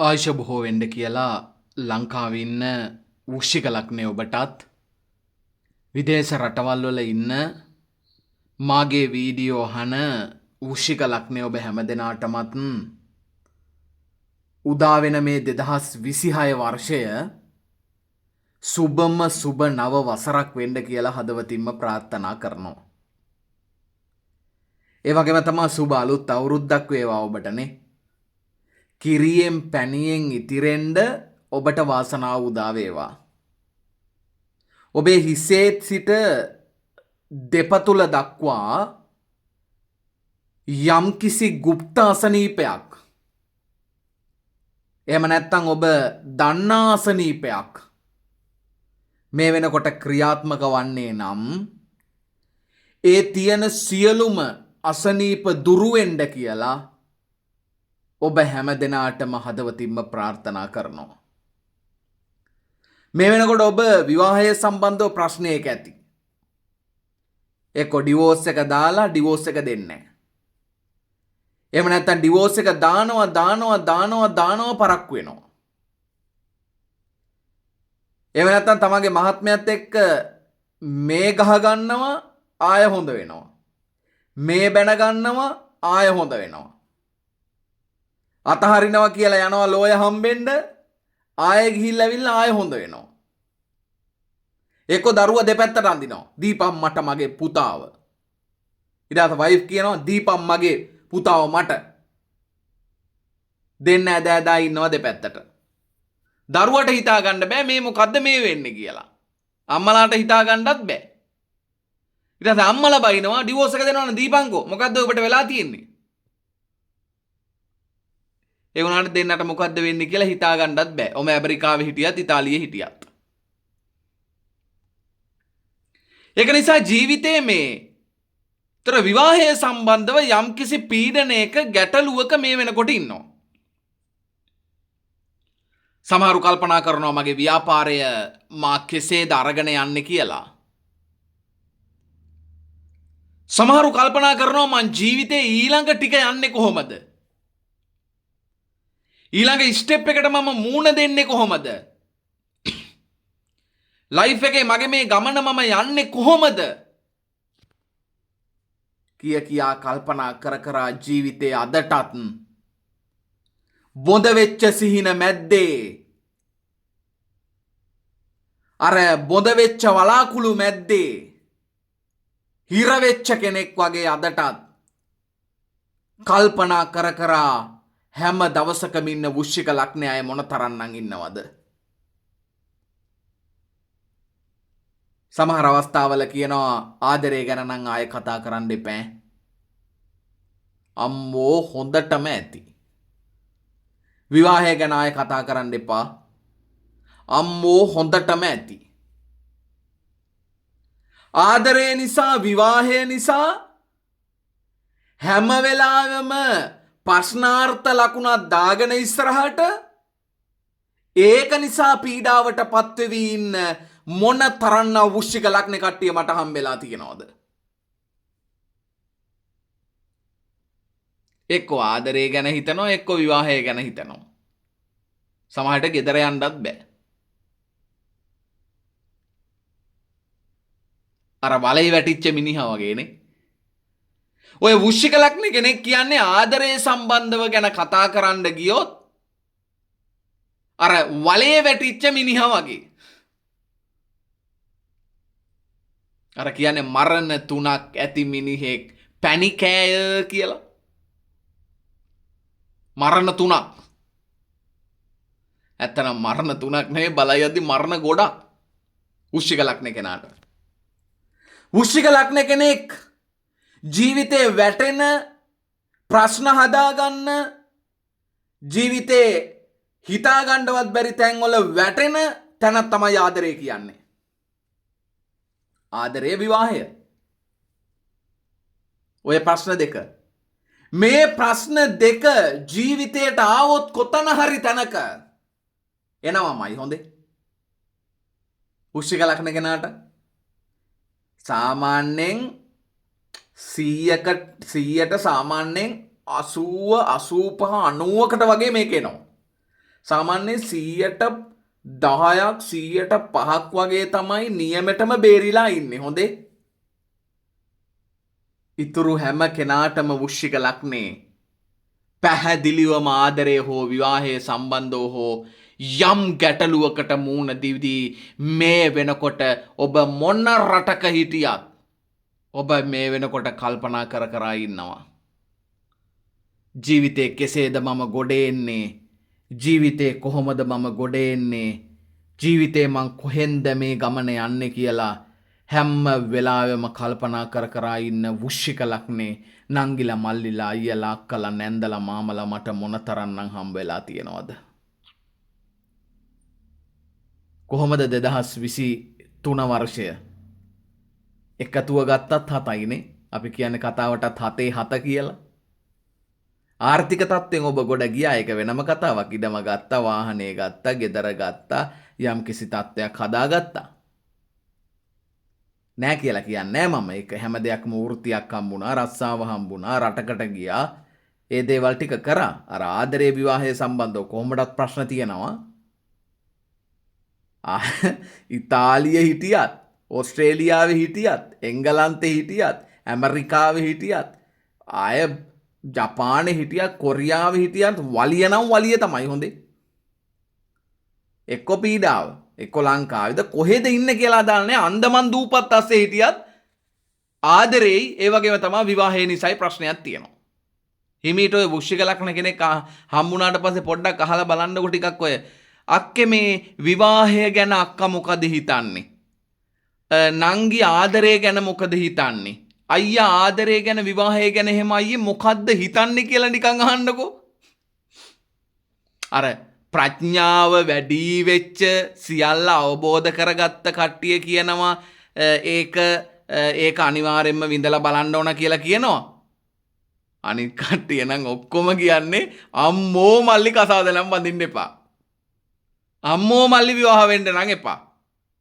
ආයුෂ බොහෝ වෙන්න කියලා ලංකාවේ ඉන්න වෘශ්චික ලග්නය ඔබටත් විදේශ රටවල් වල ඉන්න මාගේ වීඩියෝ අහන වෘශ්චික ලග්නය ඔබ හැමදෙනාටමත් උදා වෙන මේ 2026 වර්ෂය සුබම සුබ නව වසරක් වෙන්න කියලා හදවතින්ම ප්‍රාර්ථනා කරනවා. ඒ වගේම තමයි සුබ අලුත් අවුරුද්දක් වේවා ඔබටනේ. කිරියෙන් පැණියෙන් ඉතිරෙන්න ඔබට වාසනාව උදා වේවා. ඔබේ හිසේත් සිට දෙපතුල දක්වා යම්කිසි গুপ্ত අසනීපයක් එහෙම නැත්නම් ඔබ දන්නා අසනීපයක් මේ වෙනකොට ක්‍රියාත්මක වන්නේ නම් ඒ තියෙන සියලුම අසනීප දුරු වෙන්න කියලා ඔබ හැම දෙනාටම හදවතින්ම ප්‍රාර්ථනා කරනවා. මේ වෙනකොට ඔබ විවාහය සම්බන්ධව ප්‍රශ්නයක ඇති. එක්ක ඩිවෝර්ස් එක දාලා ඩිවෝර්ස් එක දෙන්නේ නැහැ. එහෙම නැත්නම් ඩිවෝර්ස් එක දානවා පරක්කු වෙනවා. එහෙම නැත්නම් තමගේ මහත්මයාත් එක්ක මේ ගහ ගන්නවා ආය හොඳ වෙනවා. මේ බැන ගන්නවා ආය හොඳ වෙනවා. අතහරිනවා කියලා යනවා ලෝය හම්බෙන්න ආයෙ ගිහිල්ලා ඇවිල්ලා ආයෙ හොඳ වෙනවා. එක්ක දරුවා දෙපැත්තට අඳිනවා. දීපම් මට මගේ පුතාව. ඊට පස්සේ වයිෆ් කියනවා දීපම් මගේ පුතාව මට. දෙන්න ඇදලා ඉන්නවා දෙපැත්තට. දරුවට හිතා ගන්න බෑ මේ මොකද්ද මේ වෙන්නේ කියලා. අම්මලාට හිතා ගන්නත් බෑ. ඊට පස්සේ අම්මලා බයිනවා ඩිවෝර්ස් එක දෙනවනේ දීපංකෝ මොකද්ද ඔබට වෙලා තියෙන්නේ? ඒ වුණාට දෙන්නට මොකද්ද වෙන්නේ කියලා හිතා ගන්නත් බෑ. ඔම ඇමරිකාවේ හිටියත් ඉතාලියේ හිටියත්. ඒක නිසා ජීවිතයේ මේ තර විවාහය සම්බන්ධව යම්කිසි පීඩනයක ගැටලුවක මේ වෙනකොට ඉන්නවා. සමහරු කල්පනා කරනවා මගේ ව්‍යාපාරය මා කෙසේද අරගෙන යන්නේ කියලා. සමහරු කල්පනා කරනවා මං ජීවිතේ ඊළඟ ටික යන්නේ කොහොමද? ඊළඟ ස්ටෙප් එකට මම මූණ දෙන්නේ කොහොමද? ලයිෆ් එකේ මගේ මේ ගමන මම යන්නේ කොහොමද? කියා කල්පනා කර ජීවිතයේ අදටත් බොඳ වෙච්ච සිහින මැද්දේ අර බොඳ වෙච්ච වලාකුළු මැද්දේ හිර වෙච්ච කෙනෙක් වගේ අදටත් කල්පනා කර හැම දවසකම ඉන්න වෘශ්චික ලග්නය අය මොන තරම්නම් ඉන්නවද? සමහර අවස්ථාවල කියනවා ආදරය ගැන නම් ආයෙ කතා කරන්න එපා. අම්මෝ හොඳටම ඇති. විවාහය ගැන ආයෙ කතා කරන්න එපා. අම්මෝ හොඳටම ඇති. ආදරය නිසා විවාහය නිසා හැම වෙලාවෙම ප්‍රශ්නාර්ථ ලකුණක් දාගෙන ඉස්සරහට ඒක නිසා පීඩාවට පත්වෙවි ඉන්න මොන තරම්නම් වෘශ්චික ලග්න කට්ටිය මට හම්බෙලා තියෙනවද? එක්ක ආදරය ගැන හිතනවා එක්ක විවාහය ගැන හිතනවා. සමහරට ගෙදර යන්නත් බෑ. අර වලේ වැටිච්ච මිනිහා වගේනේ. ඔය වෘශ්චික ලග්න කෙනෙක් කියන්නේ ආදරය සම්බන්ධව ගැන කතා කරන්න ගියොත් අර වලේ වැටිච්ච මිනිහා වගේ. අර කියන්නේ මරණ තුනක් ඇති මිනිහෙක් පැණිකෑය කියලා. මරණ තුනක්. ඇත්තනම් මරණ තුනක් නෙවෙයි බලයද්දි මරණ ගොඩක්. වෘශ්චික ලග්න කෙනාට. වෘශ්චික ලග්න කෙනෙක් ජීවිතේ වැටෙන ප්‍රශ්න හදාගන්න ජීවිතේ හිතාගන්නවත් බැරි තැන්වල වැටෙන තැන තමයි ආදරය කියන්නේ. ආදරය විවාහය. ඔය ප්‍රශ්න දෙක. මේ ප්‍රශ්න දෙක ජීවිතයට ආවොත් කොතන හරි තැනක එනවාමයි හොඳේ. වෘශ්චික ලග්න කෙනාට සාමාන්‍යයෙන් 100ට සාමාන්‍යයෙන් 80 85 90කට වගේ මේක එනවා. සාමාන්‍ය 10%ක් 5% වගේ තමයි නියමෙටම බේරිලා ඉන්නේ. හොඳේ. ඉතුරු හැම කෙනාටම වෘශ්චික ලග්නේ පැහැදිලිවම ආදරය හෝ විවාහයේ සම්බන්ධව හෝ යම් ගැටලුවකට මුහුණ දීදී මේ වෙනකොට ඔබ මොන රටක හිටියත් ඔබ මේ වෙනකොට කල්පනා කර කර ඉන්නවා. ජීවිතේ කෙසේද මම ගොඩ එන්නේ? ජීවිතේ කොහොමද මම ගොඩ එන්නේ? ජීවිතේ මං කොහෙන්ද මේ ගමන යන්නේ කියලා හැම වෙලාවෙම කල්පනා කර කර ඉන්න වෘශ්චික ලග්නේ නංගිලා මල්ලිලා අයියලා අක්කලා නැන්දලා මාමලා මට මොනතරම්නම් හම්බ වෙලා තියෙනවද? කොහොමද 2023 වර්ෂය එකතුව ගත්තත් 7යිනේ. අපි කියන්නේ කතාවටත් 7 කියලා. ආර්ථික තත්ත්වයෙන් ඔබ ගොඩ ගියා. ඒක වෙනම කතාවක්. ඉඩම ගත්තා, වාහනේ ගත්තා, ගෙදර ගත්තා, යම් කිසි තත්ත්වයක් හදාගත්තා. නෑ කියලා කියන්නේ නෑ මම. ඒක හැම දෙයක්ම වෘත්තියක් හම්බුණා, රස්සාව හම්බුණා, රටකට ගියා. ඒ දේවල් ටික කරා. අර ආදරේ විවාහයේ සම්බන්ධව කොහොමදත් ප්‍රශ්න තියෙනවා. ඉතාලියේ හිටියත්, ඕස්ට්‍රේලියාවේ හිටියත්, එංගලන්තේ හිටියත්, ඇමරිකාවේ හිටියත්, ආය ජපානේ හිටියත්, කොරියාවේ හිටියත් වලිය නම් වලිය තමයි. හොඳේ. එක්ක පීඩාව, එක්ක ලංකාවේද කොහෙද ඉන්නේ කියලා දාන්නේ. අන්දමන් දූපත් අස්සේ හිටියත් ආදරේයි ඒ වගේම තමයි විවාහයේ නිසායි ප්‍රශ්නයක් තියෙනවා. හිමීට ඔය වෘශ්චික ලග්න කෙනෙක් හම්බුණාට පස්සේ පොඩ්ඩක් අහලා බලන්නකො ටිකක් ඔය අක්කේ මේ විවාහය ගැන අක්කා මොකද හිතන්නේ? නංගි ආදරය ගැන මොකද හිතන්නේ? අයියා ආදරය ගැන විවාහය ගැන එහෙම අයියේ මොකද්ද හිතන්නේ කියලා නිකන් අහන්නකෝ. අර ප්‍රඥාව වැඩි වෙච්ච සියල්ල අවබෝධ කරගත්ත කට්ටිය කියනවා ඒක අනිවාර්යෙන්ම විඳලා බලන්න ඕන කියලා කියනවා. අනිත් කට්ටිය නම් ඔක්කොම කියන්නේ අම්මෝ මල්ලි කසාදනම් බඳින්න එපා. අම්මෝ මල්ලි විවාහ වෙන්න නම් එපා.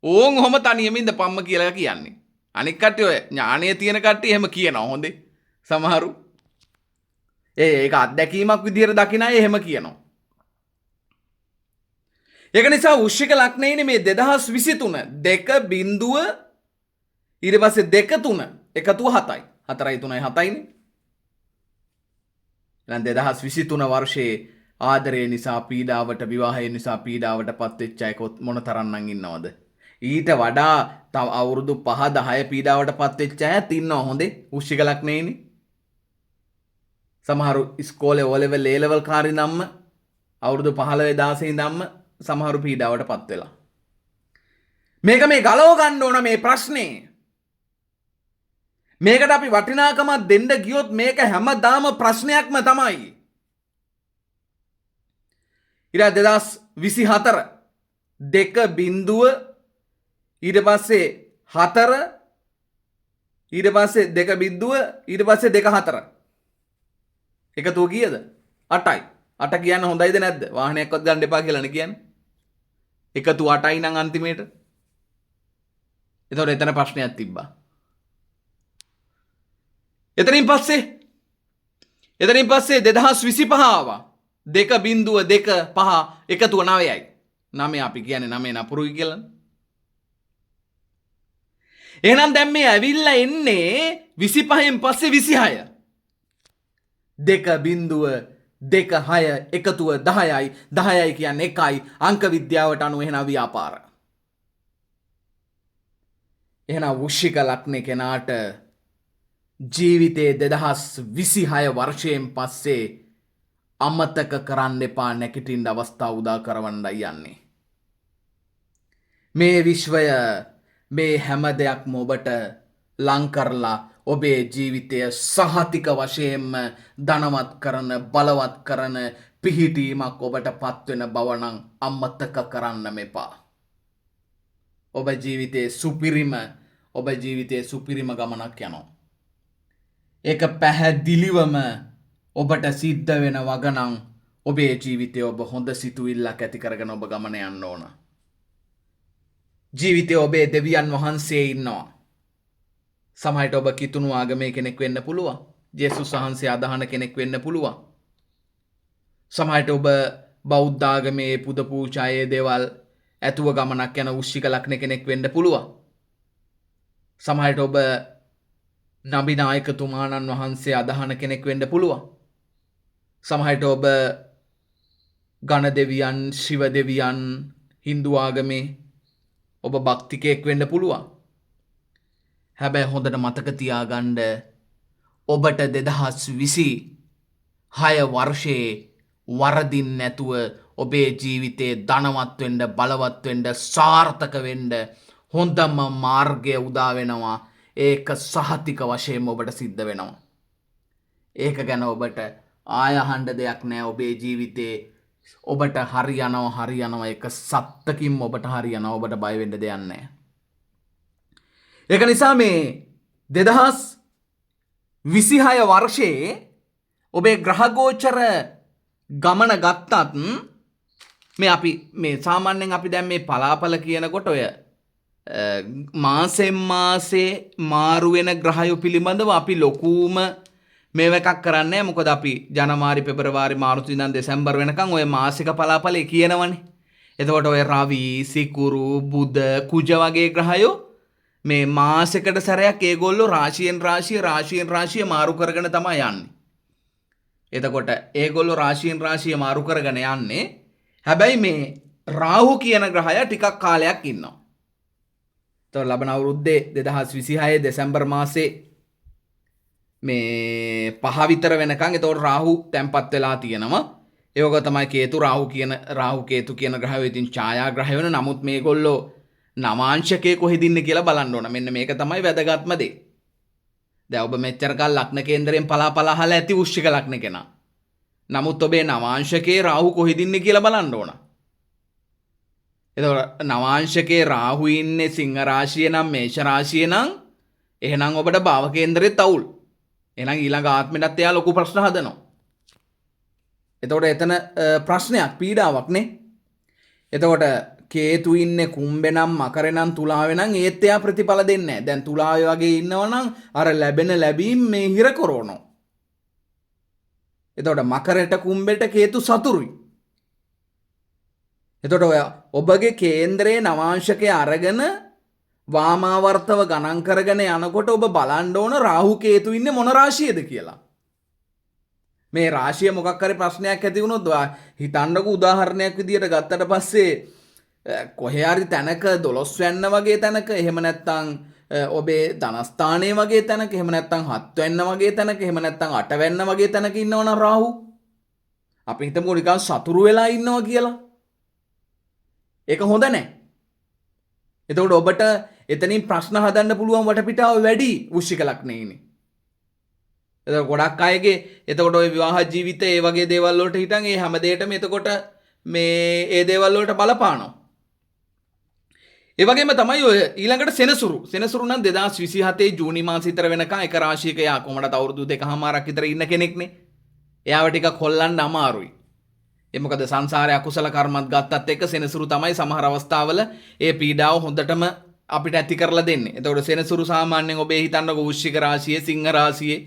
ඕන් ඔහොම තනියම ඉඳපම්ම කියලා කියන්නේ. අනික් කට්ටිය ඔය ඥානය තියෙන කට්ටිය එහෙම කියනවා. හොඳේ. සමහරු ඒක අත්දැකීමක් විදියට දකින අය එහෙම කියනවා. ඒක නිසා වෘශ්චික ලග්නයේනේ මේ 2023 2 බිඳුව ඊට පස්සේ 2 3 එකතුව 7යි. 4යි 3යි 7යිනේ. දැන් 2023 වර්ෂයේ ආදරය නිසා පීඩාවට, විවාහය නිසා පීඩාවට පත්වෙච්ච අය මොන තරම්නම් ඉන්නවද? ඊට වඩා තව අවුරුදු 5 10 පීඩාවට පත්වෙච්ච අයත් ඉන්නවා. හොඳේ. වෘශ්චික ලග්නයේනේ. සමහරු ඉස්කෝලේ O level A level කාරි නම්ම අවුරුදු 15 16 ඉඳන්ම සමහරු පීඩාවට පත් වෙලා. මේක මේ ගලව ගන්න ඕන මේ ප්‍රශ්නේ. මේකට අපි වටිනාකමක් දෙන්න ගියොත් මේක හැමදාම ප්‍රශ්නයක්ම තමයි. ඉර 2024 2 බිඳුව ඊට පස්සේ 4 ඊට පස්සේ 2 බිඳුව ඊට පස්සේ 2 4 එකතුව කීයද? 8යි. 8 කියන්න හොඳයිද නැද්ද? වාහනයක්වත් ගන්න එපා කියලානේ කියන්නේ. එකතුව 8යි නම් අන්තිමේට. එතකොට එතන ප්‍රශ්නයක් තිබ්බා. එතනින් පස්සේ 2025 ආවා. 2 බිඳුව 2 5 එකතුව 9යි. 9 අපි කියන්නේ 9 නපුරුයි කියලා. එහෙනම් දැන් මේ ඇවිල්ලා එන්නේ 25න් පස්සේ 26. 2 බිඳුව 2 6 එකතුව 10යි. 10යි කියන්නේ 1යි. අංක විද්‍යාවට අනුව එහෙනම් ව්‍යාපාර. එහෙනම් වෘශ්චික ලග්නේ කෙනාට ජීවිතේ 2026 වර්ෂයෙන් පස්සේ අමතක කරන්න එපා නැගිටින්න අවස්ථාව උදා කරවන්නයි යන්නේ. මේ විශ්වය මේ හැම දෙයක්ම ඔබට ලං කරලා ඔබේ ජීවිතය සහතික වශයෙන්ම ධනවත් කරන, බලවත් කරන පිහිටීමක් ඔබට පත්වෙන බව නම් අමතක කරන්න මෙපා. ඔබ ජීවිතයේ සුපිරිම ගමනක් යනවා. ඒක පැහැදිලිවම ඔබට සිද්ධ වෙන වගනම් ඔබේ ජීවිතය ඔබ හොඳ සිතුවිල්ලක් ඇති කරගෙන ඔබ ගමන යන්න ඕන. ජීවිතය ඔබේ දෙවියන් වහන්සේ ඉන්නවා. සමහරට ඔබ කිතුණු ආගමේ කෙනෙක් වෙන්න පුළුවන්. ජේසුස් වහන්සේ අදහන කෙනෙක් වෙන්න පුළුවන්. සමහරට ඔබ බෞද්ධ ආගමේ පුද පූජායේ දේවල් ඇතුව ගමනක් යන වෘශ්චික ලග්න කෙනෙක් වෙන්න පුළුවන්. සමහරට ඔබ නබිනායකතුමාණන් වහන්සේ අදහන කෙනෙක් වෙන්න පුළුවන්. සමහරට ඔබ ගණ දෙවියන්, ශිව දෙවියන්, හින්දු ආගමේ ඔබ භක්තිකයෙක් වෙන්න පුළුවන්. හැබැයි හොඳට මතක තියාගන්න ඔබට 2026 වර්ෂයේ වරදින් නැතුව ඔබේ ජීවිතේ ධනවත් වෙන්න, බලවත් වෙන්න, සාර්ථක වෙන්න හොඳම මාර්ගය උදා වෙනවා. ඒක සහතික වශයෙන්ම ඔබට සිද්ධ වෙනවා. ඒක ගැන ඔබට ආය අහන්න දෙයක් නැහැ. ඔබේ ජීවිතේ ඔබට හරියනවා ඒක සත්තකින් ඔබට හරියනවා. ඔබට බය වෙන්න දෙයක් නැහැ. ඒක නිසා මේ 2026 වර්ෂයේ ඔබේ ග්‍රහගෝචර ගමන ගත්තත් මේ සාමාන්‍යයෙන් අපි දැන් මේ පලාපල කියනකොට ඔය මාසෙන් මාසේ මාරු වෙන ග්‍රහයෝ පිළිබඳව අපි ලොකුම මේව එකක් කරන්නේ. මොකද අපි ජනවාරි පෙබරවාරි මාර්තු ඉඳන් දෙසැම්බර් වෙනකන් ඔය මාසික පලාපලේ කියනවනේ. එතකොට ඔය රවි, සිකුරු, බුධ, කුජ වගේ ග්‍රහයෝ මේ මාසෙකට සැරයක් ඒගොල්ලෝ රාශියෙන් රාශිය මාරු කරගෙන තමයි යන්නේ. එතකොට ඒගොල්ලෝ රාශියෙන් රාශිය මාරු කරගෙන යන්නේ. හැබැයි මේ රාහු කියන ග්‍රහය ටිකක් කාලයක් ඉන්නවා. එතකොට ලබන අවුරුද්දේ 2026 දෙසැම්බර් මාසේ මේ 5 විතර වෙනකන් එතකොට රාහු තැම්පත් වෙලා තියෙනවා. ඒක තමයි කේතු රාහු කේතු කියන ග්‍රහයෝ ඉතින් ඡායා ග්‍රහය වෙන. නමුත් මේගොල්ලෝ නවාංශකයේ කොහෙද ඉන්නේ කියලා බලන්න ඕන. මෙන්න මේක තමයි වැදගත්ම දේ. දැන් ඔබ මෙච්චර කල් ලග්න කේන්දරයෙන් පලාපල අහලා ඇති වෘශ්චික ලග්න කෙනා. නමුත් ඔබේ නවාංශකයේ රාහු කොහෙද ඉන්නේ කියලා බලන්න ඕන. එතකොට නවාංශකයේ රාහු ඉන්නේ සිංහ රාශිය නම් මේෂ රාශිය නම් එහෙනම් ඔබට භාව කේන්දරෙත් අවුල්. එහෙනම් ඊළඟ ආත්මෙටත් එයා ලොකු ප්‍රශ්න හදනවා. එතකොට එතන ප්‍රශ්නයක්, පීඩාවක් නේ. එතකොට කේතු ඉන්නේ කුම්භේ නම් මකරේ නම් තුලාවේ නම් ඒත් එයා ප්‍රතිඵල දෙන්නේ නැහැ. දැන් තුලාවේ වගේ ඉන්නවනම් අර ලැබෙන ලැබීම් මේ හිර කරනවා. එතකොට මකරට කුම්භෙට කේතු සතුරුයි. එතකොට ඔය ඔබගේ කේන්දරයේ නවාංශකයේ අරගෙන වාමාවර්තව ගණන් කරගෙන යනකොට ඔබ බලන්න ඕන රාහු කේතු ඉන්නේ මොන රාශියේද කියලා. මේ රාශිය මොකක් හරි ප්‍රශ්නයක් ඇති වුණොත් හිතන්නකෝ උදාහරණයක් විදියට ගත්තට පස්සේ කොහේ හරි තැනක 12 වෙන්න වගේ තැනක, එහෙම නැත්නම් ඔබේ ධනස්ථානයේ වගේ තැනක, එහෙම නැත්නම් 7 වෙන්න වගේ තැනක, එහෙම නැත්නම් 8 වෙන්න වගේ තැනක ඉන්නවනම් රාහු අපි හිතමුකෝ නිකන් සතුරු වෙලා ඉන්නවා කියලා. ඒක හොඳ නැහැ. එතකොට ඔබට එතනින් ප්‍රශ්න හදන්න පුළුවන් වටපිටාව වැඩි වෘශ්චික ලග්නේ ඉන්නේ. එතකොට ගොඩක් අයගේ එතකොට ඔය විවාහ ජීවිතය ඒ වගේ දේවල් වලට හිටන් ඒ හැම දෙයකටම එතකොට මේ ඒ දේවල් වලට බලපානවා. ඒ වගේම තමයි ඔය ඊළඟට සෙනසුරු නම් 2027 ජූනි මාසෙ විතර වෙනකන් එක රාශියක යා කොහමද අවුරුදු 2කමාරක් විතර ඉන්න කෙනෙක්නේ. එයාව ටිකක් හොල්ලන්න අමාරුයි. ඒ මොකද සංසාරේ අකුසල කර්මත් ගත්තත් එක්ක සෙනසුරු තමයි සමහර අවස්ථාවල ඒ පීඩාව හොඳටම අපිට ඇති කරලා දෙන්නේ. එතකොට සෙනසුරු සාමාන්‍යයෙන් ඔබේ හිතන්නකෝ වෘශ්චික රාශියේ, සිංහ රාශියේ,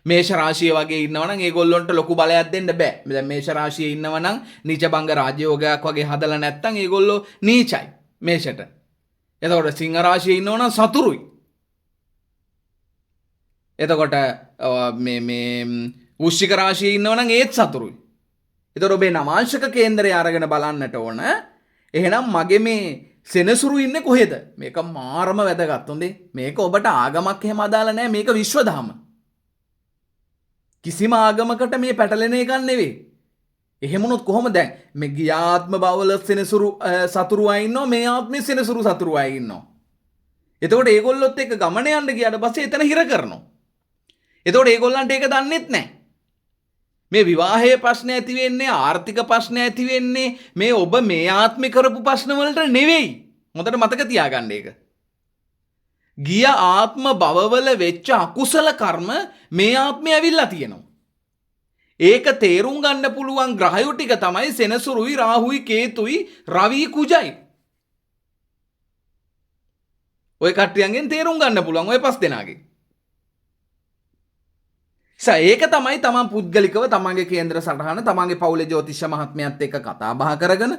මේෂ රාශිය වගේ ඉන්නවනම් ඒගොල්ලොන්ට ලොකු බලයක් දෙන්න බෑ. දැන් මේෂ රාශියේ ඉන්නවනම් නීච භංග රාජ්‍යෝගයක් වගේ හදලා නැත්තම් ඒගොල්ලෝ නීචයි මේෂට. එතකොට සිංහ රාශියේ ඉන්නවනම් සතුරුයි. එතකොට මේ වෘශ්චික රාශියේ ඉන්නවනම් ඒත් සතුරුයි. එතකොට ඔබේ නවාංශක කේන්දරය අරගෙන බලන්නට ඕන. එහෙනම් මගේ මේ සෙනසුරු ඉන්නේ කොහෙද? මේක මාරම වැදගත්. හොඳේ. මේක ඔබට ආගමක් එහෙම අදාළ නැහැ. මේක විශ්ව ධර්ම. කිසිම ආගමකට මේ පැටලෙන එකක් නෙවෙයි. එහෙම වුණොත් කොහොමද දැන් මේ ගියාත්ම බවල සෙනසුරු සතුරු අය ඉන්නවා, මේ ආත්මේ සෙනසුරු සතුරු අය ඉන්නවා. එතකොට ඒගොල්ලොත් එක්ක ගමන යන්න ගියාට පස්සේ එතන හිර කරනවා. එතකොට ඒගොල්ලන්ට ඒක දන්නෙත් නැහැ. මේ විවාහයේ ප්‍රශ්න ඇති වෙන්නේ, ආර්ථික ප්‍රශ්න ඇති වෙන්නේ මේ ඔබ මේ ආත්මේ කරපු ප්‍රශ්න වලට නෙවෙයි. හොඳට මතක තියාගන්න ඒක. ගිය ආත්ම භවවල වෙච්ච අකුසල කර්ම මේ ආත්මේ ඇවිල්ලා තියෙනවා. ඒක තේරුම් ගන්න පුළුවන් ග්‍රහයෝ ටික තමයි සෙනසුරුයි, රාහුයි, කේතුයි, රවි, කුජයි. ඔය කට්ටියන්ගෙන් තේරුම් ගන්න පුළුවන් ඔය පස් දෙනාගෙන්. ඒක තමයි තමන් පුද්ගලිකව තමන්ගේ කේන්ද්‍ර සටහන තමන්ගේ පවුලේ ජ්‍යොතිෂ මහත්මයාත් එක්ක කතා බහ කරගෙන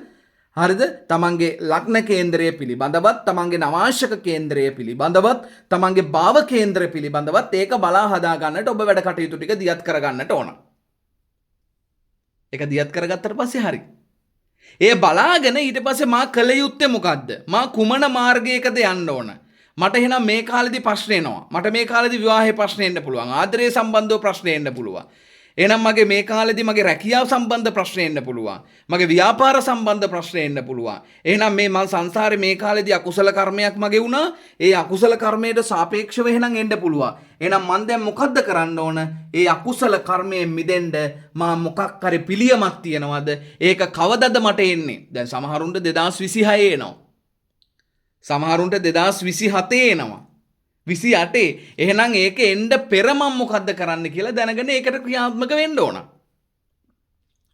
හරිද තමන්ගේ ලග්න කේන්ද්‍රය පිළිබඳවත් තමන්ගේ නවාංශක කේන්ද්‍රය පිළිබඳවත් තමන්ගේ භාව කේන්ද්‍රය පිළිබඳවත් ඒක බලා හදා ගන්නට ඔබ වැඩ කටයුතු ටික දියත් කර ගන්නට ඕන. ඒක දියත් කරගත්තට පස්සේ හරි. ඒ බලාගෙන ඊට පස්සේ මා කළ යුත්තේ මොකද්ද? මා කුමන මාර්ගයකද යන්න ඕන? මට එහෙනම් මේ කාලෙදි ප්‍රශ්න එනවා. මට මේ කාලෙදි විවාහයේ ප්‍රශ්න එන්න පුළුවන්. ආදරයේ සම්බන්ධව ප්‍රශ්න එන්න පුළුවන්. එහෙනම් මගේ මේ කාලෙදි මගේ රැකියාව සම්බන්ධ ප්‍රශ්න එන්න පුළුවන්. මගේ ව්‍යාපාර සම්බන්ධ ප්‍රශ්න එන්න පුළුවන්. එහෙනම් මේ මං සංසාරේ මේ කාලෙදි අකුසල කර්මයක් මගේ වුණා. ඒ අකුසල කර්මයට සාපේක්ෂව එහෙනම් එන්න පුළුවන්. එහෙනම් මං දැන් මොකද්ද කරන්න ඕන? ඒ අකුසල කර්මයෙන් මිදෙන්න මා මොකක් හරි පිළියමක් තියනවද? ඒක කවදද මට එන්නේ? දැන් සමහරුන්ට 2026 එනවා. සමහරුන්ට 2027 එනවා. 28 එහෙනම් ඒක එන්න පෙර මම මොකද්ද කරන්න කියලා දැනගෙන ඒකට ක්‍රියාත්මක වෙන්න ඕන.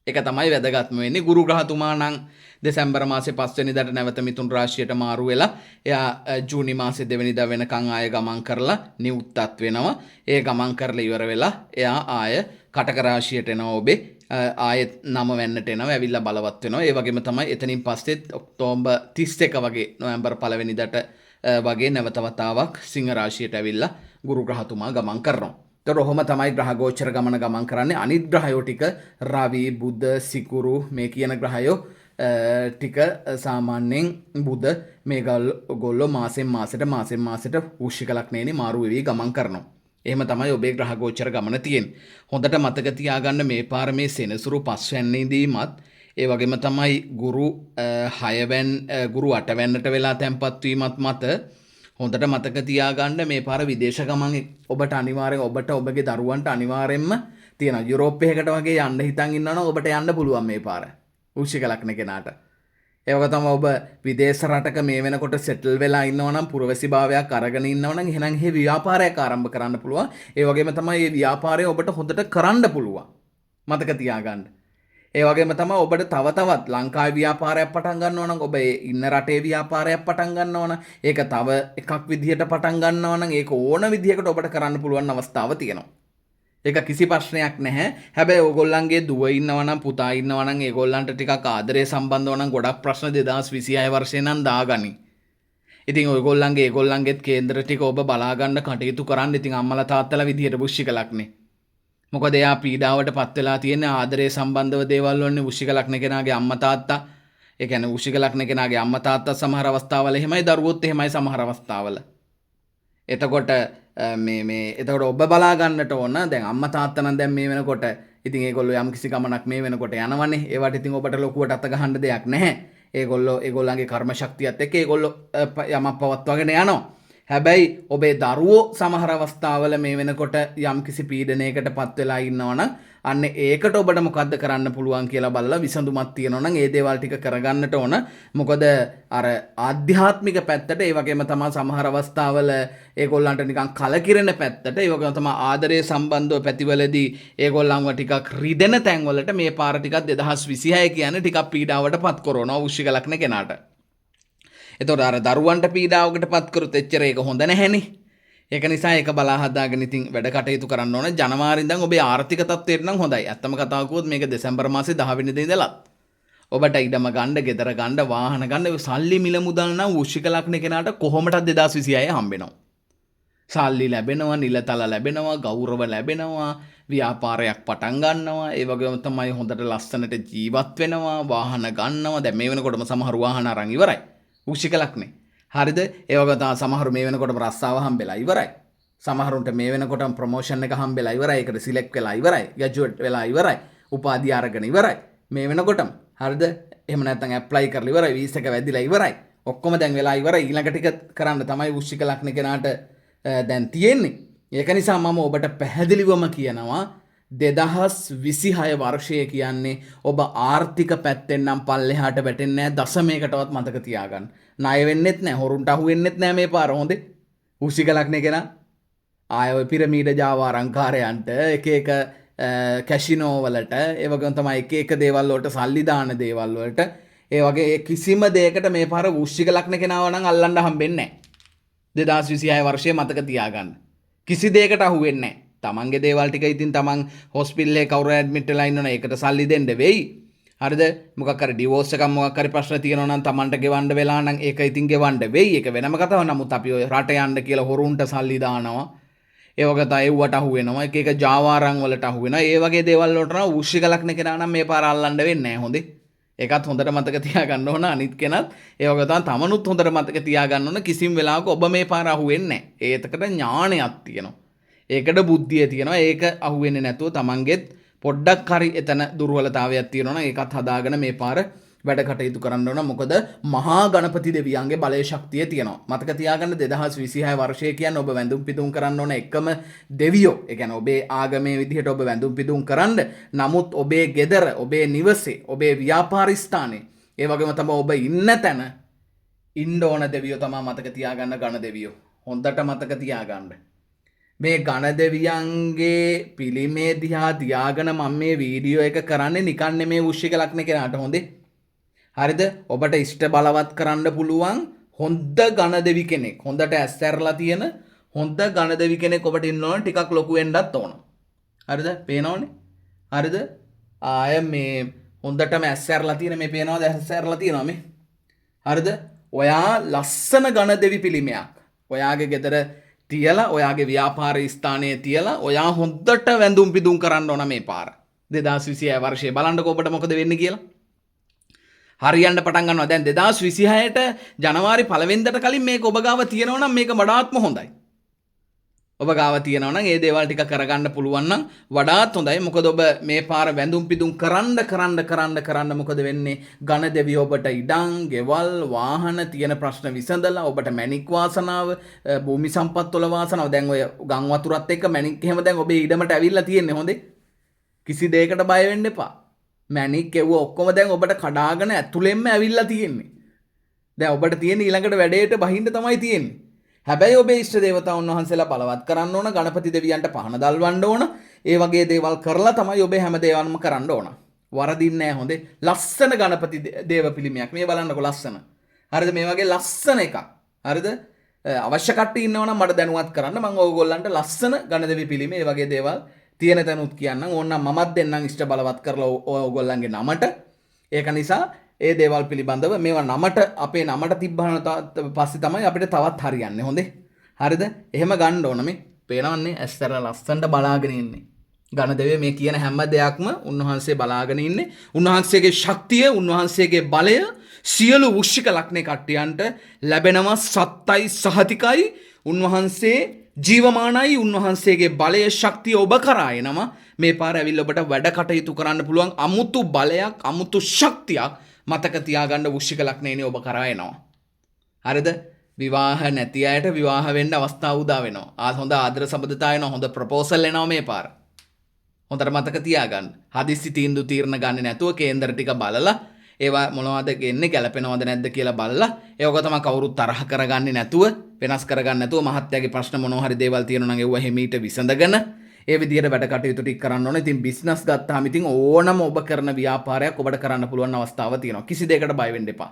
ඒක තමයි වැදගත්ම වෙන්නේ. ගුරු ග්‍රහතුමා නම් දෙසැම්බර් මාසේ 5 වෙනිදාට නැවත මිථුන් රාශියට මාරු වෙලා එයා ජූනි මාසේ 2 වෙනිදා වෙනකන් ආය ගමන් කරලා නිවුත්තත් වෙනවා. ඒ ගමන් කරලා ඉවර වෙලා එයා ආය කටක රාශියට එනවා ඔබේ. ආයෙත් 9 වෙන්නට එනවා. ඇවිල්ලා බලවත් වෙනවා. ඒ වගේම තමයි එතනින් පස්සෙත් ඔක්තෝබර් 31 වගේ නොවැම්බර් 1 වෙනිදාට වගේ නැවත වතාවක් සිංහ රාශියට ඇවිල්ලා ගුරු ග්‍රහතුමා ගමන් කරනවා. ඒතර ඔහොම තමයි ග්‍රහ ගෝචර ගමන් කරන්නේ. අනිත් ග්‍රහයෝ ටික රවි, බුධ, සිකුරු මේ කියන ග්‍රහයෝ ටික සාමාන්‍යයෙන් බුධ මේගොල්ලෝ මාසෙන් මාසෙට වෘශ්චික ලග්නයේදී මාරු වෙවි ගමන් කරනවා. එහෙම තමයි ඔබේ ග්‍රහ ගෝචර ගමන තියෙන්නේ. හොඳට මතක තියාගන්න මේ පාර මේ සෙනසුරු 5 වෙනිදීමත් ඒ වගේම තමයි ගුරු 8 වෙන්නට වෙලා තැන්පත් වීමත් මත හොඳට මතක තියාගන්න මේ පාර විදේශ ගමන් ඔබට අනිවාර්යෙන් ඔබට ඔබගේ දරුවන්ට අනිවාර්යෙන්ම තියෙනවා. යුරෝප් එකකට වගේ යන්න හිතන් ඉන්නවනම් ඔබට යන්න පුළුවන් මේ පාර. වෘශ්චික ලග්න කෙනාට. ඒ වගේ තමයි ඔබ විදේශ රටක මේ වෙනකොට සෙටල් වෙලා ඉන්නවනම් පුරවැසි භාවයක් අරගෙන ඉන්නවනම් එහෙනම් මේ ව්‍යාපාරයක් ආරම්භ කරන්න පුළුවන්. ඒ වගේම තමයි මේ ව්‍යාපාරය ඔබට හොඳට කරන්න පුළුවන්. මතක තියාගන්න. ඒ වගේම තමයි ඔබට තව තවත් ලංකාවේ ව්‍යාපාරයක් පටන් ගන්නවා නම් ඔබ ඉන්න රටේ ව්‍යාපාරයක් පටන් ගන්නවා නම් ඒක තව එකක් විදිහට පටන් ගන්නවා නම් ඒක ඕන විදිහකට ඔබට කරන්න පුළුවන් අවස්ථාවක් තියෙනවා. ඒක කිසි ප්‍රශ්නයක් නැහැ. හැබැයි ඕගොල්ලන්ගේ දුව ඉන්නවා නම් පුතා ඉන්නවා නම් ඒගොල්ලන්ට ටිකක් ආදරේ සම්බන්ධව නම් ගොඩක් ප්‍රශ්න 2026 වර්ෂේ නම් දාගනි. ඉතින් ඒගොල්ලන්ගේත් කේන්ද්‍ර ටික ඔබ බලා ගන්න කටයුතු කරන්න. ඉතින් අම්මලා තාත්තලා විදිහට වෘශ්චික ලග්නේ. මොකද එයා පීඩාවට පත් වෙලා තියෙන ආදරේ සම්බන්ධව දේවල් වලින් වෘශ්චික ලග්න කෙනාගේ අම්මා තාත්තා. ඒ කියන්නේ වෘශ්චික ලග්න කෙනාගේ අම්මා තාත්තා සමහර අවස්ථාවල එහෙමයි දරුවොත් එහෙමයි සමහර අවස්ථාවල. එතකොට එතකොට ඔබ බලා ගන්නට ඕන. දැන් අම්මා තාත්තා නම් දැන් මේ වෙනකොට ඉතින් ඒගොල්ලෝ යම් කිසි ගමනක් මේ වෙනකොට යනවනේ. ඒවට ඉතින් ඔබට ලොකුවට අත ගහන්න දෙයක් නැහැ. ඒගොල්ලන්ගේ කර්ම ශක්තියත් එක්ක ඒගොල්ලෝ යමක් පවත්වාගෙන යනවා. හැබැයි ඔබේ දරුවෝ සමහර අවස්ථාවල මේ වෙනකොට යම් කිසි පීඩනයකට පත් වෙලා ඉන්නවනම් අන්න ඒකට ඔබට මොකද්ද කරන්න පුළුවන් කියලා බලලා විසඳුමක් තියෙනවා නම් ඒ දේවල් ටික කරගන්නට ඕන. මොකද අර ආධ්‍යාත්මික පැත්තට ඒ වගේම තමයි සමහර අවස්ථාවල ඒගොල්ලන්ට නිකන් කලකිරෙන පැත්තට ඒ වගේම තමයි ආදරයේ සම්බන්ධව පැතිවලදී ඒගොල්ලන්ව ටිකක් රිදෙන තැන්වලට මේ පාර ටිකක් 2026 කියන්නේ ටිකක් පීඩාවට පත් කරනවා වෘශ්චික ලග්න කෙනාට. එතකොට අර දරුවන්ට පීඩාවකට පත් කරොත් එච්චර ඒක හොඳ නැහැනේ. ඒක නිසා ඒක බලා හදාගෙන ඉතින් වැඩ කටයුතු කරන්න ඕන. ජනවාරි ඉඳන් ඔබේ ආර්ථික තත්ත්වයට නම් හොඳයි. ඇත්තම කතාව කිව්වොත් මේක දෙසැම්බර් මාසේ 10 වෙනිදා ඉඳලා ඔබට ඉඩම ගන්න, ගෙදර ගන්න, වාහන ගන්න, සල්ලි මිල මුදල් නම් වෘශ්චික ලග්න කෙනාට කොහොමටත් 2026 හම්බෙනවා. සල්ලි ලැබෙනවා, නිලතල ලැබෙනවා, ගෞරව ලැබෙනවා, ව්‍යාපාරයක් පටන් ගන්නවා. ඒ වගේම තමයි හොඳට ලස්සනට ජීවත් වෙනවා, වාහන ගන්නවා. දැන් මේ වෙනකොටම සමහර වාහන අරන් ඉවරයි. වෘශ්චික ලග්නේ. හරිද? ඒ වගේ තමයි සමහරු මේ වෙනකොටම රස්සාව හම්බෙලා ඉවරයි. සමහරුන්ට මේ වෙනකොටම ප්‍රොමෝෂන් එක හම්බෙලා ඉවරයි. ඒකට සිලෙක්ට් වෙලා ඉවරයි. ග්‍රැජුවේට් වෙලා ඉවරයි. උපාධිය අරගෙන ඉවරයි. මේ වෙනකොටම. හරිද? එහෙම නැත්නම් ඇප්ලයි කරලා ඉවරයි. වීසා එක වැදිලා ඉවරයි. ඔක්කොම දැන් වෙලා ඉවරයි. ඊළඟ ටික කරන්න තමයි වෘශ්චික ලග්න කෙනාට දැන් තියෙන්නේ. ඒක නිසා මම ඔබට පැහැදිලිවම කියනවා 2026 වර්ෂය කියන්නේ ඔබ ආර්ථික පැත්තෙන් නම් පල්ලෙහාට වැටෙන්නේ නැහැ. දශමයකටවත් මතක තියාගන්න. ණය වෙන්නෙත් නැහැ, හොරුන්ට අහු වෙන්නෙත් නැහැ මේ පාර. හොඳේ. වෘශ්චික ලග්න කෙනා ආය ඔය පිරමීඩ ජාවා අලංකාරයන්ට එක කැසිනෝ වලට ඒ වගේම තමයි එක දේවල් වලට සල්ලි දාන දේවල් වලට ඒ වගේ කිසිම දෙයකට මේ පාර වෘශ්චික ලග්න කෙනාව නම් අල්ලන්න හම්බෙන්නේ නැහැ. 2026 වර්ෂයේ මතක තියාගන්න. කිසි දෙයකට අහු වෙන්නේ නැහැ. තමන්ගේ දේවල් ටික ඉතින් තමන් හොස්පිටල් එකේ කවුරු ඇඩ්මිට් වෙලා ඉන්නවනේ ඒකට සල්ලි දෙන්න වෙයි. හරිද? මොකක් හරි ඩිවෝර්ස් එකක් මොකක් හරි ප්‍රශ්න තියෙනවා නම් තමන්ට ගෙවන්න වෙලා නම් ඒක ඉතින් ගෙවන්න වෙයි. ඒක වෙනම කතාවක්. නමුත් අපි ඔය රට යන්න කියලා හොරුන්ට සල්ලි දානවා. ඒ වගේ තමයි එව්වට අහු වෙනවා. එක එක ජාවාරම් වලට අහු වෙනවා. ඒ වගේ දේවල් වලට නම් උශ්‍රික ලක්න කෙනා නම් මේ පාර අල්ලන්න වෙන්නේ නැහැ හොඳේ. ඒකත් හොඳට මතක තියාගන්න ඕන. අනිත් කෙනත් ඒ වගේ තමයි තමනුත් හොඳට මතක තියාගන්න ඕන. කිසිම වෙලාවක ඔබ මේ පාර අහු වෙන්නේ නැහැ. ඒකට ඥාණයක් තියෙනවා. ඒකට බුද්ධිය තියෙනවා. ඒක අහු වෙන්නේ නැතුව තමන්ගෙත් පොඩ්ඩක් හරි එතන දුර්වලතාවයක් තියෙනවා නම් ඒකත් හදාගෙන මේ පාර වැඩ කටයුතු කරන්න ඕන. මොකද මහා ගණපති දෙවියන්ගේ බලයේ ශක්තිය තියෙනවා. මතක තියාගන්න 2026 වර්ෂය කියන්නේ ඔබ වැඳුම් පිදුම් කරන්න ඕන එකම දෙවියෝ. ඒ කියන්නේ ඔබේ ආගමේ විදිහට ඔබ වැඳුම් පිදුම් කරන්න. නමුත් ඔබේ ගෙදර, ඔබේ නිවසේ, ඔබේ ව්‍යාපාර ස්ථානයේ, ඒ වගේම තමයි ඔබ ඉන්න තැන ඉන්න ඕන දෙවියෝ තමයි මතක තියාගන්න ගණ දෙවියෝ. හොඳට මතක තියාගන්න. මේ ගණ දෙවියන්ගේ පිළිමේ දිහා තියාගෙන මම මේ වීඩියෝ එක කරන්නේ නිකන් නෙමේ වෘශ්චික ලග්න කෙනාට හොඳේ. හරිද? ඔබට ඉෂ්ට බලවත් කරන්න පුළුවන් හොඳ ගණ දෙවි කෙනෙක්. හොඳට ඇස්සැරලා තියෙන හොඳ ගණ දෙවි කෙනෙක් ඔබට ඉන්න ඕන. ටිකක් ලොකු වෙන්නත් ඕන. හරිද? පේනවනේ? හරිද? ආය මේ හොඳටම ඇස්සැරලා තියෙන මේ පේනවද? ඇස්සැරලා තියෙනවා මේ. හරිද? ඔයා ලස්සන ගණ දෙවි පිළිමයක් ඔයාගේ ගෙදර තියලා, ඔයාගේ ව්‍යාපාර ස්ථානයේ තියලා ඔයා හොඳට වැඳුම් පිදුම් කරන්න ඕන මේ පාර. 2026 වර්ෂයේ බලන්නකෝ ඔබට මොකද වෙන්නේ කියලා. හරියන්න පටන් ගන්නවා. දැන් 2026ට ජනවාරි 1 වෙනිදාට කලින් මේක ඔබ ගාව තියෙනවා නම් මේක වඩාත්ම හොඳයි. ඔබ ගාව තියෙනවා නම් ඒ දේවල් ටික කරගන්න පුළුවන් නම් වඩාත් හොඳයි. මොකද ඔබ මේ පාර වැඳුම් පිදුම් කරන්න මොකද වෙන්නේ? ඝන දෙවිය ඔබට ඉඩම්, ගෙවල්, වාහන තියෙන ප්‍රශ්න විසඳලා ඔබට මැණික් වාසනාව, භූමි සම්පත් වල වාසනාව. දැන් ඔය ගම් වතුරත් එක්ක මැණික් එහෙම දැන් ඔබේ ඉඩමට ඇවිල්ලා තියෙන්නේ හොඳේ. කිසි දෙයකට බය වෙන්න එපා. මැණික් එව්ව ඔක්කොම දැන් ඔබට කඩාගෙන ඇතුළෙන්ම ඇවිල්ලා තියෙන්නේ. දැන් ඔබට තියෙන ඊළඟට වැඩේට බහින්න තමයි තියෙන්නේ. හැබැයි ඔබේ ඉෂ්ට දේවතාවුන් වහන්සේලා බලවත් කරන්න ඕන, ගණපති දෙවියන්ට පහන දල්වන්න ඕන. ඒ වගේ දේවල් කරලා තමයි ඔබේ හැම දේවල්ම කරන්න ඕන. වරදින්නේ නැහැ හොඳේ. ලස්සන ගණපති දේව පිළිමයක් මේ බලන්නකො ලස්සන. හරිද? මේ වගේ ලස්සන එකක්. හරිද? අවශ්‍ය කට්ටිය ඉන්නවනම් මට දැනුවත් කරන්න. මම ඕගොල්ලන්ට ලස්සන ගණදෙවි පිළිම ඒ වගේ දේවල් තියෙන තැනුත් කියන්නම්. ඕනනම් මමත් දෙන්නම් ඉෂ්ට බලවත් කරලා ඕගොල්ලන්ගේ නමට. ඒක නිසා ඒ දේවල් පිළිබඳව මේවා නමට අපේ නමට තිබ්බහම පස්සේ තමයි අපිට තවත් හරියන්නේ හොඳේ. හරිද? එහෙම ගන්න ඕන මේ. පේනවන්නේ ඇස්තර ලස්සනට බලාගෙන ඉන්නේ. ගණදෙවිය මේ කියන හැම දෙයක්ම උන්වහන්සේ බලාගෙන ඉන්නේ. උන්වහන්සේගේ ශක්තිය, උන්වහන්සේගේ බලය සියලු වෘශ්චික ලග්නේ කට්ටියන්ට ලැබෙනවා. සත්තයි සහතිකයි. උන්වහන්සේ ජීවමානයි. උන්වහන්සේගේ බලය ශක්තිය ඔබ කරා එනවා. මේ පාර ඇවිල්ලා ඔබට වැඩ කටයුතු කරන්න පුළුවන් අමුතු බලයක්, අමුතු ශක්තියක් මතක තියාගන්න වෘශ්චික ලග්නේනේ ඔබ කරා එනවා. හරිද? විවාහ නැති අයට විවාහ වෙන්න අවස්ථාව උදා වෙනවා. හොඳ ආදර සම්බන්ධතාව එනවා. හොඳ ප්‍රොපෝසල් එනවා මේ පාර. හොඳට මතක තියාගන්න. හදිස්සි තීන්දුව తీරන ගන්නේ නැතුව කේන්දර ටික බලලා ඒවා මොනවද ගෙන්නේ ගැලපෙනවද නැද්ද කියලා බලලා ඒක තමයි කවුරුත් තරහ කරගන්නේ නැතුව, වෙනස් කරගන්න නැතුව මහත්යාගේ ප්‍රශ්න මොනවා හරි දේවල් තියෙනවා නම් ඒව හිමීට විසඳගෙන ඒ විදිහට වැඩ කටයුතු ටික කරන්න ඕනේ. ඉතින් බිස්නස් ගත්තාම ඉතින් ඕනම ඔබ කරන ව්‍යාපාරයක් ඔබට කරන්න පුළුවන් අවස්ථාවක් තියෙනවා. කිසි දෙයකට බය වෙන්න එපා.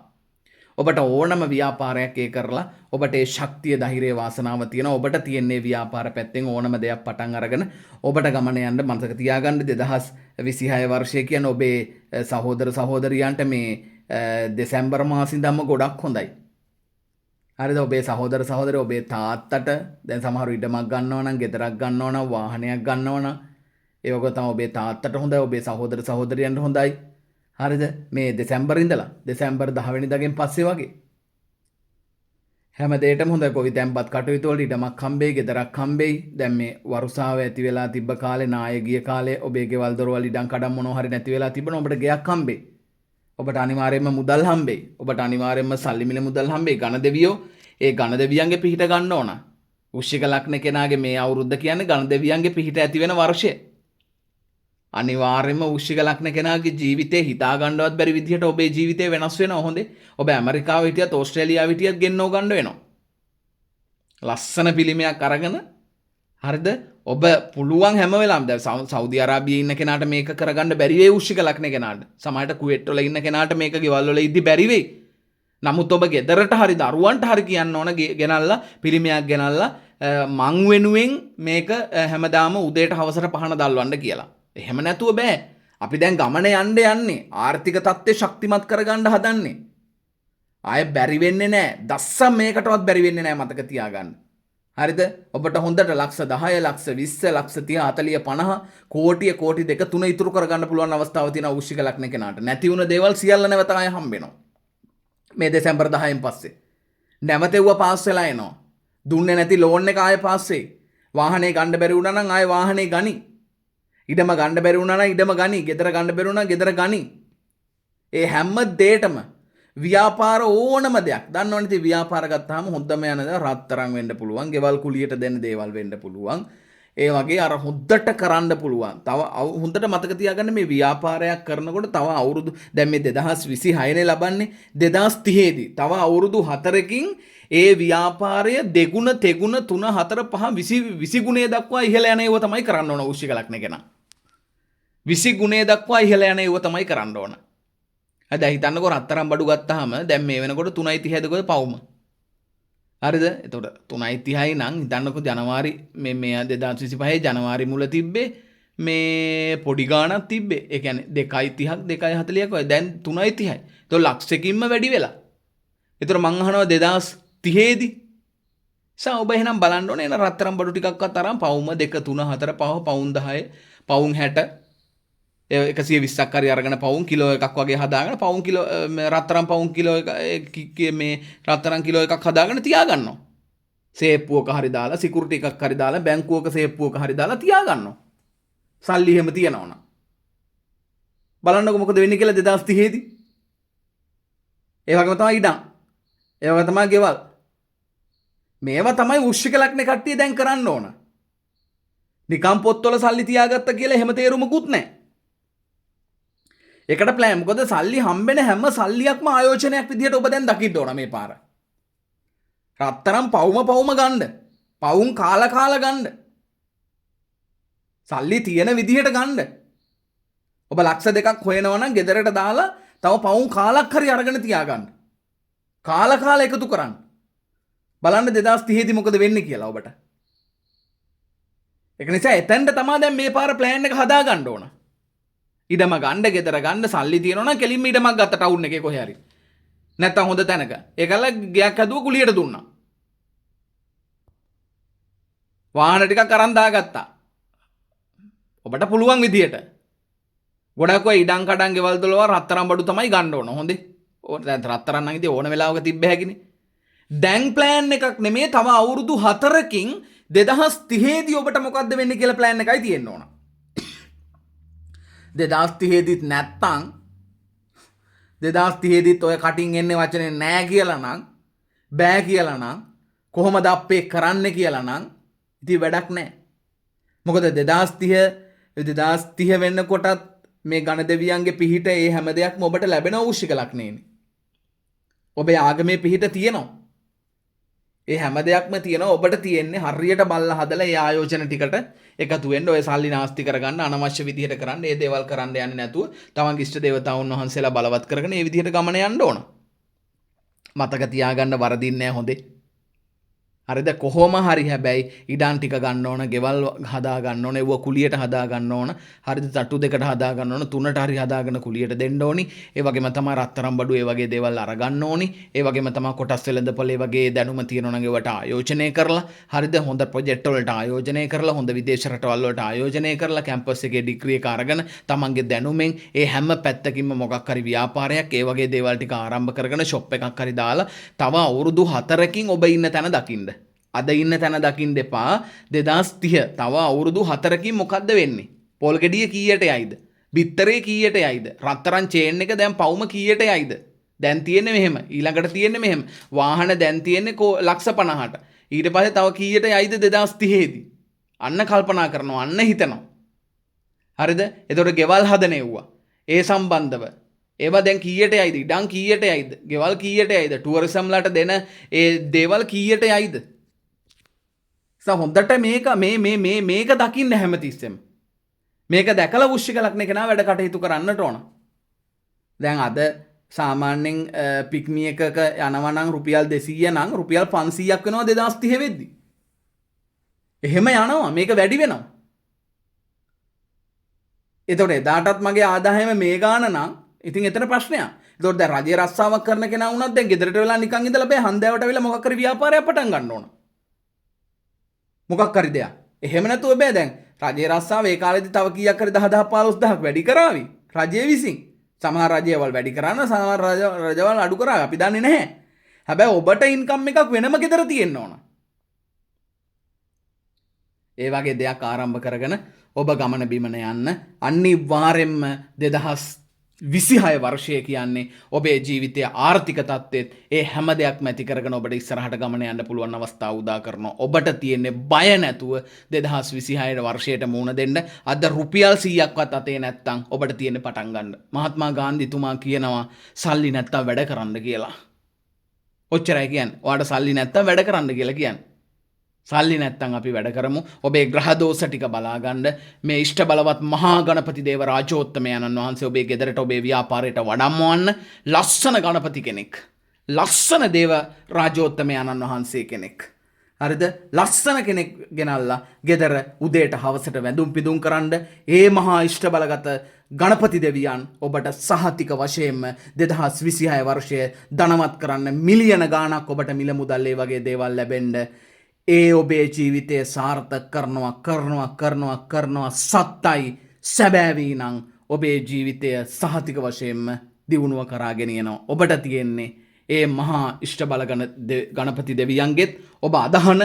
ඔබට ඕනම ව්‍යාපාරයක් ඒ කරලා ඔබට ඒ ශක්තිය, ධෛර්යය, වාසනාව තියෙනවා. ඔබට තියෙන්නේ ව්‍යාපාර පැත්තෙන් ඕනම දෙයක් පටන් අරගෙන ඔබට ගමන යන්න මතක තියාගන්න. 2026 වර්ෂය කියන්නේ ඔබේ සහෝදර සහෝදරියන්ට මේ දෙසැම්බර් මාසෙ ඉඳන්ම ගොඩක් හොඳයි. හරිද? ඔබේ සහෝදර සහෝදරයෝ ඔබේ තාත්තට දැන් සමහරව ඉඩමක් ගන්නවා නම්, ගෙදරක් ගන්නවා නම්, වාහනයක් ගන්නවා නම් ඒ වගේ තමයි ඔබේ තාත්තට හොඳයි, ඔබේ සහෝදර සහෝදරියන්ට හොඳයි. හරිද? මේ දෙසැම්බර් ඉඳලා දෙසැම්බර් 10 වෙනිදාගෙන් පස්සේ වගේ හැම දෙයකටම හොඳයි. කොයි තැන්පත් කටයුතු වල ඉඩමක් හම්බෙයි, ගෙදරක් හම්බෙයි. දැන් මේ වරුසාව ඇති වෙලා තිබ්බ කාලේ, නාය ගිය කාලේ ඔබේ ගෙවල් දොරවල් ඉඩම් කඩම් මොනවා හරි නැති වෙලා තිබුණා. ඔබට ගෙයක් හම්බෙයි. ඔබට අනිවාර්යයෙන්ම මුදල් හම්බෙයි. ඔබට අනිවාර්යයෙන්ම සල්ලි මිල මුදල් හම්බෙයි. ගණදෙවියෝ ඒ ගණදෙවියන්ගේ පිහිට ගන්න ඕන. වෘශ්චික ලග්න කෙනාගේ මේ අවුරුද්ද කියන්නේ ගණදෙවියන්ගේ පිහිට ඇති වෙන වර්ෂය. අනිවාර්යයෙන්ම වෘශ්චික ලග්න කෙනාගේ ජීවිතේ හිතා ගන්නවත් බැරි විදිහට ඔබේ ජීවිතේ වෙනස් වෙනවා හොඳේ. ඔබ ඇමරිකාව හිටියත් ඕස්ට්‍රේලියාව හිටියත් ගෙන්නව ගන්න වෙනවා. ලස්සන පිළිමයක් අරගෙන හරිද? ඔබ පුළුවන් හැම වෙලාවෙම දැන් සෞදි අරාබියේ ඉන්න කෙනාට මේක කරගන්න බැරි වෙයි වෘශ්චික ලග්න කෙනාට. සමහරට කුවේට් වල ඉන්න කෙනාට මේක ගෙවල් වල ඉද්දි බැරි වෙයි. නමුත් ඔබ ගෙදරට හරි දරුවන්ට හරි කියන්න ඕන ගෙනල්ලා පිළිමයක් ගෙනල්ලා මං වෙනුවෙන් මේක හැමදාම උදේට හවසට පහන දල්වන්න කියලා. එහෙම නැතුව බෑ. අපි දැන් ගමන යන්නේ ආර්ථික තත්ත්වය ශක්තිමත් කරගන්න හදන්නේ. ආය බැරි වෙන්නේ නැහැ. දස්සම් මේකටවත් බැරි වෙන්නේ නැහැ මතක තියාගන්න. හරිද? ඔබට හොඳට ලක්ෂ 10 ලක්ෂ 20 ලක්ෂ 30 40 50 කෝටි 2 3 ඉතුරු කරගන්න පුළුවන් අවස්ථාවක් තියෙනවා වෘශ්චික ලග්න කෙනාට. නැති වුණ දේවල් සියල්ල නැවත ආය හම්බෙනවා. මේ දෙසැම්බර් 10න් පස්සේ. නැවතෙව්ව පාස් වෙලා එනවා. දුන්නේ නැති ලෝන් එක ආය පාස් වෙයි. වාහනේ ගන්න බැරි වුණා නම් ආය වාහනේ ගනි. ඉඩම ගන්න බැරි වුණා නම් ඉඩම ගනි. ගෙදර ගන්න බැරි වුණා ගෙදර ගනි. ඒ හැම දෙයකම ව්‍යාපාර ඕනම දෙයක් දන්නවනේ. ඉතින් ව්‍යාපාර ගත්තාම හොඳම යන දේ රත්තරන් වෙන්න පුළුවන්. ගෙවල් කුලියට දෙන්න දේවල් වෙන්න පුළුවන්. ඒ වගේ අර හොද්දට කරන්න පුළුවන්. තව හොඳට මතක තියාගන්න මේ ව්‍යාපාරයක් කරනකොට තව අවුරුදු දැන් මේ 2026 නේ ලබන්නේ 2030 දී තව අවුරුදු 4කින් ඒ ව්‍යාපාරය දෙගුණ තෙගුණ 3 4 5 20 ගුණය දක්වා ඉහළ යන ඒව තමයි කරන්න ඕන වෘශ්චික ලග්න කෙනා. 20 ගුණය දක්වා ඉහළ යන ඒව තමයි කරන්න ඕන. දැන් හිතන්නකෝ රත්තරන් බඩු ගත්තාම දැන් මේ වෙනකොට 3.30ද කොහෙද පවුම. හරිද? එතකොට 3.30යි නම් හිතන්නකෝ ජනවාරි මේ 2025 ජනවාරි මුල තිබ්බේ මේ පොඩි ගාණක් තිබ්බේ. ඒ කියන්නේ 2.30ක් 2.40ක් වගේ. දැන් 3.30යි. එතකොට ලක්ෂකින්ම වැඩි වෙලා. එතකොට මං අහනවා 2030 දී ඔබ එහෙනම් බලන්න ඕනේ එන රත්තරන් බඩු ටිකක්වත් අරන් පවුම 2 3 4 5 පවුම් 10 පවුම් 60 120ක් හරි අරගෙන පවුම් කිලෝ එකක් වගේ හදාගෙන පවුම් කිලෝ රත්තරන් පවුම් කිලෝ එක මේ රත්තරන් කිලෝ එකක් හදාගෙන තියාගන්නවා. සේප්පුවක හරි දාලා සිකියුරිටි එකක් හරි දාලා බැංකුවක සේප්පුවක හරි දාලා තියාගන්නවා. සල්ලි එහෙම තියනවනම්. බලන්නකො මොකද වෙන්නේ කියලා 2030 දී. ඒ වගේම තමයි ඉඩම්. ඒ වගේ තමයි ගෙවල්. මේවා තමයි වෘශ්චික ලග්න කට්ටිය දැන් කරන්න ඕන. නිකම් පොත්වල සල්ලි තියාගත්ත කියලා එහෙම තේරුමකුත් නැහැ. ඒකට ප්ලෑන් මොකද සල්ලි හම්බෙන හැම සල්ලියක්ම ආයෝජනයක් විදිහට ඔබ දැන් දකින්න ඕන මේ පාර. රත්තරන් පවුම ගන්න. පවුම් කාලා ගන්න. සල්ලි තියෙන විදිහට ගන්න. ඔබ ලක්ෂ 2ක් හොයනවා නම් ගෙදරට දාලා තව පවුම් කාලක් හරි අරගෙන තියාගන්න. කාලා එකතු කරන්න. බලන්න 2030 දී මොකද වෙන්නේ කියලා ඔබට. ඒක නිසා එතෙන්ට තමයි දැන් මේ පාර ප්ලෑන් එක හදා ගන්න ඕන. ඉඩම ගන්න, ගෙදර ගන්න, සල්ලි තියෙනවා නම් කෙලින්ම ඉඩමක් ගත්ත ටවුන් එකේ කොහේ හරි. නැත්තම් හොඳ තැනක. ඒකල ගයක් හදුව කුලියට දුන්නා. වාහන ටිකක් අරන් දාගත්තා. ඔබට පුළුවන් විදියට. ගොඩක් අය ඉඩම් කඩම් ගෙවල් දොලව රත්තරන් බඩු තමයි ගන්න ඕන. හොඳේ. දැන් රත්තරන් නම් ඉතින් ඕන වෙලාවක තිබ්බ හැකිනේ. දැන් ප්ලෑන් එකක් නෙමේ තව අවුරුදු 4කින් 2030 දී ඔබට මොකද්ද වෙන්නේ කියලා ප්ලෑන් එකයි තියෙන්න ඕන. 2030 දිත් නැත්තම් 2030 දිත් ඔය කටින් එන්නේ වචනේ නෑ කියලා නම් බෑ කියලා නම් කොහොමද අපේ කරන්නේ කියලා නම් ඉතින් වැඩක් නෑ. මොකද 2030 වෙන්නකොටත් මේ ගණ දෙවියන්ගේ පිහිට ඒ හැම දෙයක්ම ඔබට ලැබෙන වෘශ්චික ලග්නේනේ. ඔබේ ආගමේ පිහිට තියෙනවා. ඒ හැම දෙයක්ම තියෙනවා. ඔබට තියෙන්නේ හරියට බල්ලා හදලා ඒ ආයෝජන ටිකට එකතු වෙන්න ඔය සල්ලි නාස්ති කරගන්න අනවශ්‍ය විදිහට කරන්න ඒ දේවල් කරන්න යන්නේ නැතුව තමන්ගේ ඉෂ්ට දේවතාවුන් වහන්සේලා බලවත් කරගෙන ඒ විදිහට ගමන යන්න ඕන. මතක තියාගන්න වරදින්නේ නැහැ හොඳේ. හරිද? කොහොම හරි හැබැයි ඉඩම් ටික ගන්න ඕන, ගෙවල් හදා ගන්න ඕන, ඒව කුලියට හදා ගන්න ඕන. හරිද? තට්ටු දෙකට හදා ගන්න ඕන, තුනට හරි හදාගෙන කුලියට දෙන්න ඕනි. ඒ වගේම තමයි රත්තරන් බඩු ඒ වගේ දේවල් අරගන්න ඕනි. ඒ වගේම තමයි කොටස් වෙළඳපොළ ඒ වගේ දැනුම තියෙනවා නම් ඒවට ආයෝජනය කරලා, හරිද? හොඳ ප්‍රොජෙක්ට් වලට ආයෝජනය කරලා, හොඳ විදේශ රටවල් වලට ආයෝජනය කරලා, කැම්පස් එකේ ඩිග්‍රී එක අරගෙන තමන්ගේ දැනුමෙන් ඒ හැම පැත්තකින්ම මොකක් හරි ව්‍යාපාරයක් ඒ වගේ දේවල් ටික ආරම්භ කරගෙන ෂොප් එකක් හරි දාලා තව අවුරුදු 4කින් ඔබ ඉන්න තැන දකින්න. අද ඉන්න තැන දකින්න එපා. 2030 තව අවුරුදු 4කින් මොකද්ද වෙන්නේ? පොල් ගෙඩිය කීයට යයිද? බිත්තරේ කීයට යයිද? රත්තරන් චේන් එක දැන් පවුම කීයට යයිද? දැන් තියෙන්නේ මෙහෙම. ඊළඟට තියෙන්නේ මෙහෙම. වාහන දැන් තියෙන්නේ ලක්ෂ 50ට. ඊට පස්සේ තව කීයට යයිද 2030 දී? අන්න කල්පනා කරනවා, අන්න හිතනවා. හරිද? එතකොට ගෙවල් හදන එව්වා. ඒ සම්බන්ධව ඒවා දැන් කීයට යයිද? ඉඩම් කීයට යයිද? ගෙවල් කීයට යයිද? ටුවරිසම් වලට දෙන ඒ දේවල් කීයට යයිද? හොඳට මේක දකින්න හැමතිස්සෙම. මේක දැකලා වෘශ්චික ලග්න කෙනා වැඩ කටයුතු කරන්නට ඕන. දැන් අද සාමාන්‍යයෙන් පික්නික් එකක යනවා නම් රුපියල් 200 නම් රුපියල් 500ක් වෙනවා 2030 වෙද්දි. එහෙම යනවා මේක වැඩි වෙනවා. එතකොට එදාටත් මගේ ආදායම මේ ගාන නම් ඉතින් එතන ප්‍රශ්නයක්. එතකොට දැන් රජයේ රස්සාවක් කරන කෙනා වුණත් දැන් ගෙදරට වෙලා නිකන් ඉඳලා බෑ හන්දෑවට වෙලා මොකක් හරි ව්‍යාපාරයක් පටන් ගන්න ඕන. මොකක් හරි දෙයක්. එහෙම නැතුව බෑ දැන් රජයේ රස්සාව ඒ කාලෙදි තව කීයක් හරි 10000 15000ක් වැඩි කරાવી. රජයේ විසින්. සමහර රජයවල් වැඩි කරන්න සමහර රජවල් අඩු කරાવી. අපි දන්නේ නැහැ. හැබැයි ඔබට ඉන්කම් එකක් වෙනම ගෙදර තියෙන්න ඕන. ඒ වගේ දෙයක් ආරම්භ කරගෙන ඔබ ගමන බිමන යන්න අනිවාර්යෙන්ම 2026 වර්ෂය කියන්නේ ඔබේ ජීවිතයේ ආර්ථික තත්ත්වෙත් ඒ හැම දෙයක්ම ඇති කරගෙන ඔබට ඉස්සරහට ගමන යන්න පුළුවන් අවස්ථාව උදා කරනවා. ඔබට තියෙන්නේ බය නැතුව 2026 වර්ෂයට මුහුණ දෙන්න. අද රුපියල් 100ක්වත් අතේ නැත්තම් ඔබට තියෙන්නේ පටන් ගන්න. මහත්මා ගාන්ධිතුමා කියනවා සල්ලි නැත්තම් වැඩ කරන්න කියලා. ඔච්චරයි කියන්නේ. ඔයාට සල්ලි නැත්තම් වැඩ කරන්න කියලා කියන්නේ. සල්ලි නැත්තම් අපි වැඩ කරමු. ඔබේ ග්‍රහ දෝෂ ටික බලාගන්න මේ ඉෂ්ට බලවත් මහා ගණපති දේව රාජෝත්තමයන්න් වහන්සේ ඔබේ ගෙදරට ඔබේ ව්‍යාපාරයට වඩම්මවන්න ලස්සන ගණපති කෙනෙක්. ලස්සන දේව රාජෝත්තමයන්න් වහන්සේ කෙනෙක්. හරිද? ලස්සන කෙනෙක් ගෙනල්ලා ගෙදර උදේට හවසට වැඳුම් පිදුම් කරන්න ඒ මහා ඉෂ්ට බලගත ගණපති දෙවියන් ඔබට සහතික වශයෙන්ම 2026 වර්ෂය ධනවත් කරන්න මිලියන ගාණක් ඔබට මිල මුදල් ඒ වගේ දේවල් ලැබෙන්න ඒ ඔබේ ජීවිතය සාර්ථක කරනවා සත්තයි සැබෑවී නම් ඔබේ ජීවිතය සහතික වශයෙන්ම දියුණුව කරාගෙන යනවා. ඔබට තියෙන්නේ ඒ මහා ඉෂ්ට බල ගණපති දෙවියන්ගෙත් ඔබ අදහන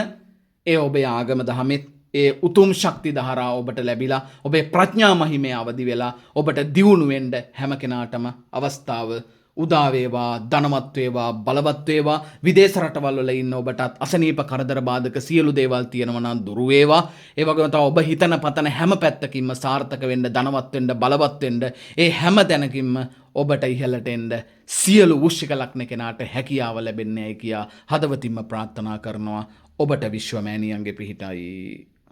ඒ ඔබේ ආගම දහමෙත් ඒ උතුම් ශක්ති දහරා ඔබට ලැබිලා ඔබේ ප්‍රඥා මහිමය අවදි වෙලා ඔබට දියුණු වෙන්න හැම කෙනාටම අවස්ථාව උදා වේවා, ධනවත් වේවා, බලවත් වේවා. විදේශ රටවල් වල ඉන්න ඔබටත් අසනීප කරදර බාධක සියලු දේවල් තියෙනවා නම් දුරු වේවා. ඒ වගේම තව ඔබ හිතන පතන හැම පැත්තකින්ම සාර්ථක වෙන්න, ධනවත් වෙන්න, බලවත් වෙන්න, ඒ හැම තැනකින්ම ඔබට ඉහළට එන්න සියලු වෘශ්චික ලග්න කෙනාට හැකියාව ලැබෙන්නේයි කියා හදවතින්ම ප්‍රාර්ථනා කරනවා. ඔබට විශ්වමෑණියන්ගේ පිහිටයි.